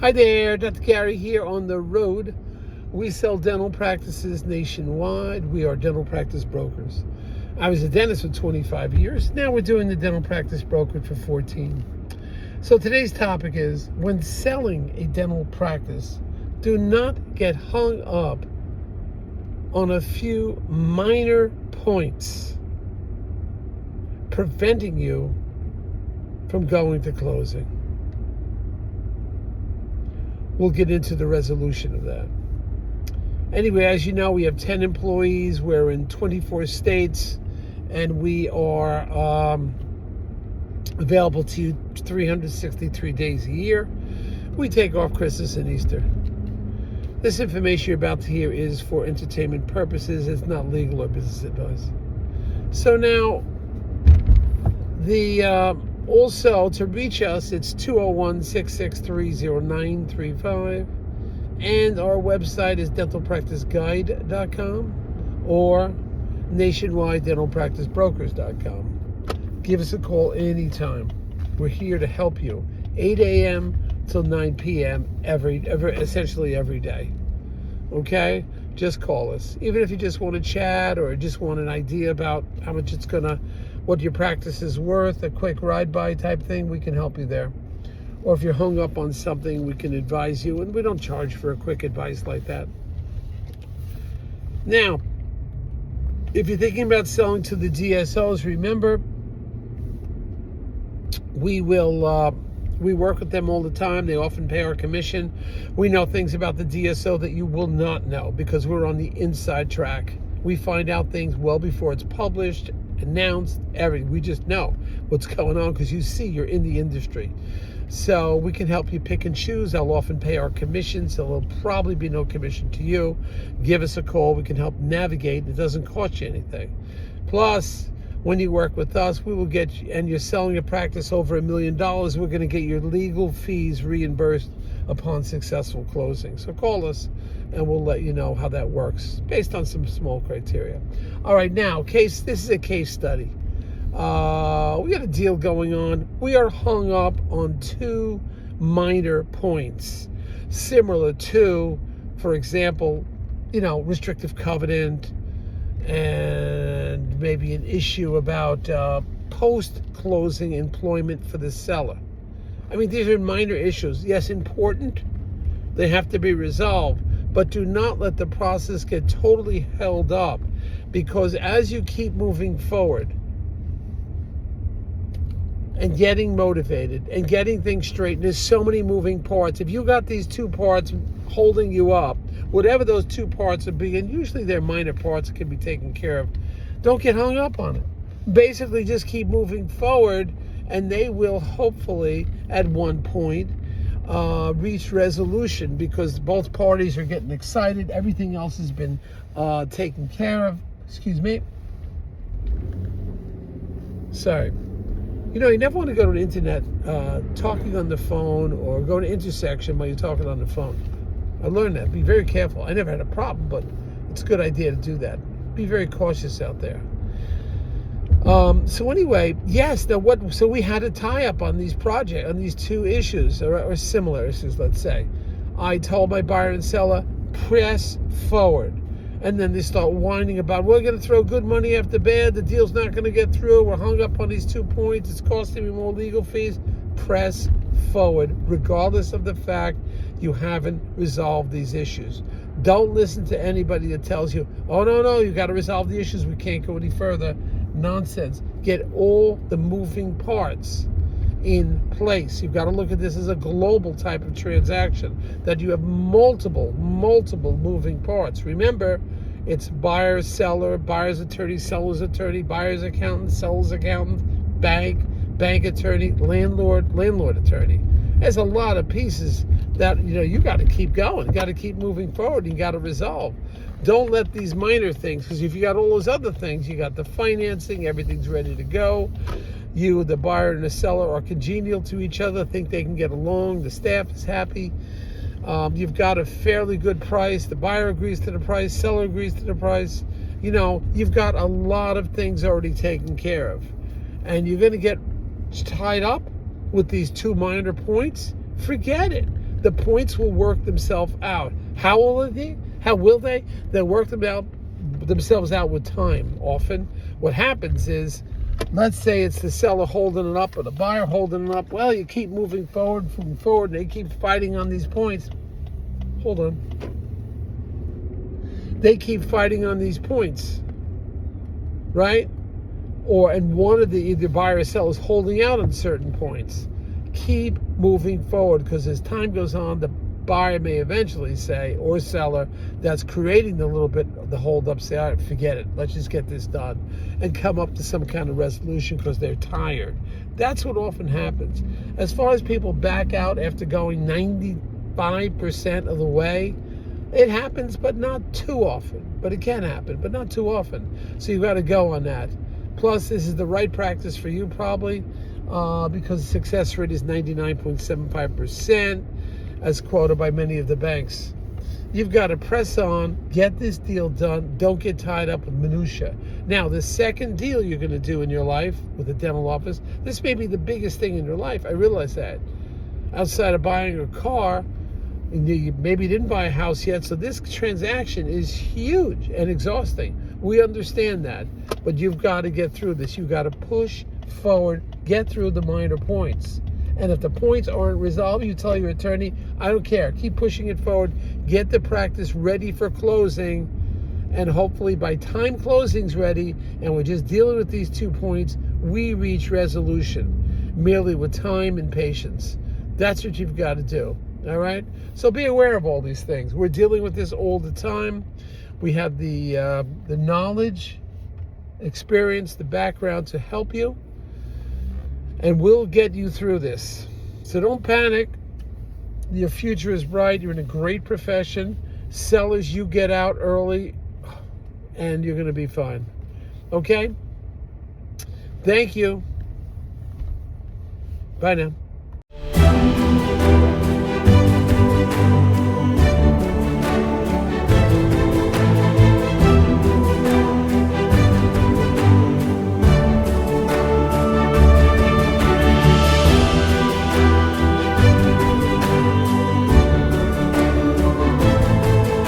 Hi there, Dr. Gary here on the road. We sell dental practices nationwide. We are dental practice brokers. I was a dentist for 25 years. Now we're doing the dental practice brokerage for 14. So today's topic is, when selling a dental practice, do not get hung up on a few minor points preventing you from going to closing. We'll get into the resolution of that. Anyway, as you know, we have 10 employees. We're in 24 states, and we are available to you 363 days a year. We take off Christmas and Easter. This information you're about to hear is for entertainment purposes. It's not legal or business advice. So now, also, to reach us, it's 201-663-0935. And our website is dentalpracticeguide.com or nationwidedentalpracticebrokers.com. Give us a call anytime. We're here to help you. 8 a.m. till 9 p.m. essentially every day. Okay? Just call us. Even if you just want to chat or just want an idea about how much what your practice is worth, a quick ride-by type thing, we can help you there. Or if you're hung up on something, we can advise you, and we don't charge for a quick advice like that. Now, if you're thinking about selling to the DSOs, remember, we work with them all the time. They often pay our commission. We know things about the DSO that you will not know because we're on the inside track. We find out things well before it's published, announced, everything. We just know what's going on because you're in the industry. So we can help you pick and choose. They'll often pay our commission, so there'll probably be no commission to you. Give us a call. We can help navigate. It doesn't cost you anything. Plus, when you work with us, we will get you, and you're selling a practice over $1 million, we're going to get your legal fees reimbursed upon successful closing. So call us, and we'll let you know how that works based on some small criteria. All right, now, this is a case study. We got a deal going on. We are hung up on two minor points, similar to, for example, restrictive covenant, and maybe an issue about post-closing employment for the seller. I mean, these are minor issues. Yes, important. They have to be resolved, but do not let the process get totally held up, because as you keep moving forward and getting motivated and getting things straight, there's so many moving parts. If you got these two parts holding you up, whatever those two parts are being, and usually they're minor parts that can be taken care of, don't get hung up on it. Basically, just keep moving forward, and they will hopefully, at one point, reach resolution, because both parties are getting excited. Everything else has been taken care of. Excuse me. Sorry. You never want to go to the internet talking on the phone, or go to intersection while you're talking on the phone. I learned that. Be very careful. I never had a problem, but it's a good idea to do that. Be very cautious out there. So anyway, yes. So we had a tie-up on these two issues, or similar issues, let's say. I told my buyer and seller, press forward. And then they start whining about, we're going to throw good money after bad. The deal's not going to get through. We're hung up on these 2 points. It's costing me more legal fees. Press forward, regardless of the fact you haven't resolved these issues. Don't listen to anybody that tells you, oh, no, you got to resolve the issues. We can't go any further. Nonsense. Get all the moving parts in place. You've got to look at this as a global type of transaction, that you have multiple moving parts. Remember, it's buyer, seller, buyer's attorney, seller's attorney, buyer's accountant, seller's accountant, bank attorney, landlord attorney. There's a lot of pieces that you got to keep going. You got to keep moving forward. You got to resolve. Don't let these minor things, because if you got all those other things, you got the financing, everything's ready to go. You, the buyer and the seller, are congenial to each other, think they can get along, the staff is happy. You've got a fairly good price. The buyer agrees to the price, seller agrees to the price. You've got a lot of things already taken care of. And you're going to get tied up with these two minor points. Forget it. The points will work themselves out. How will they? How will they? They'll work themselves out with time. Often what happens is, let's say it's the seller holding it up or the buyer holding it up. Well, you keep moving forward, and they keep fighting on these points. Hold on. They keep fighting on these points, right? And one of the either buyer or seller is holding out on certain points. Keep moving forward, because as time goes on, the buyer may eventually say, or seller that's creating the little bit of the hold up, say, all right, forget it, let's just get this done, and come up to some kind of resolution because they're tired. That's what often happens. As far as people back out after going 95% of the way, it happens, but not too often. But it can happen, but not too often. So you've got to go on that. Plus, this is the right practice for you probably, because the success rate is 99.75%, as quoted by many of the banks. You've got to press on, get this deal done, don't get tied up with minutia. Now, the second deal you're going to do in your life with a dental office, this may be the biggest thing in your life. I realize that. Outside of buying a car, and you maybe didn't buy a house yet, so this transaction is huge and exhausting. We understand that, but you've got to get through this. You've got to push forward, get through the minor points. And if the points aren't resolved, you tell your attorney, I don't care, keep pushing it forward, get the practice ready for closing, and hopefully by time closing's ready, and we're just dealing with these 2 points, we reach resolution, merely with time and patience. That's what you've got to do, all right? So be aware of all these things. We're dealing with this all the time. We have the knowledge, experience, the background to help you, and we'll get you through this. So don't panic. Your future is bright. You're in a great profession. Sellers, you get out early, and you're going to be fine. Okay? Thank you. Bye now.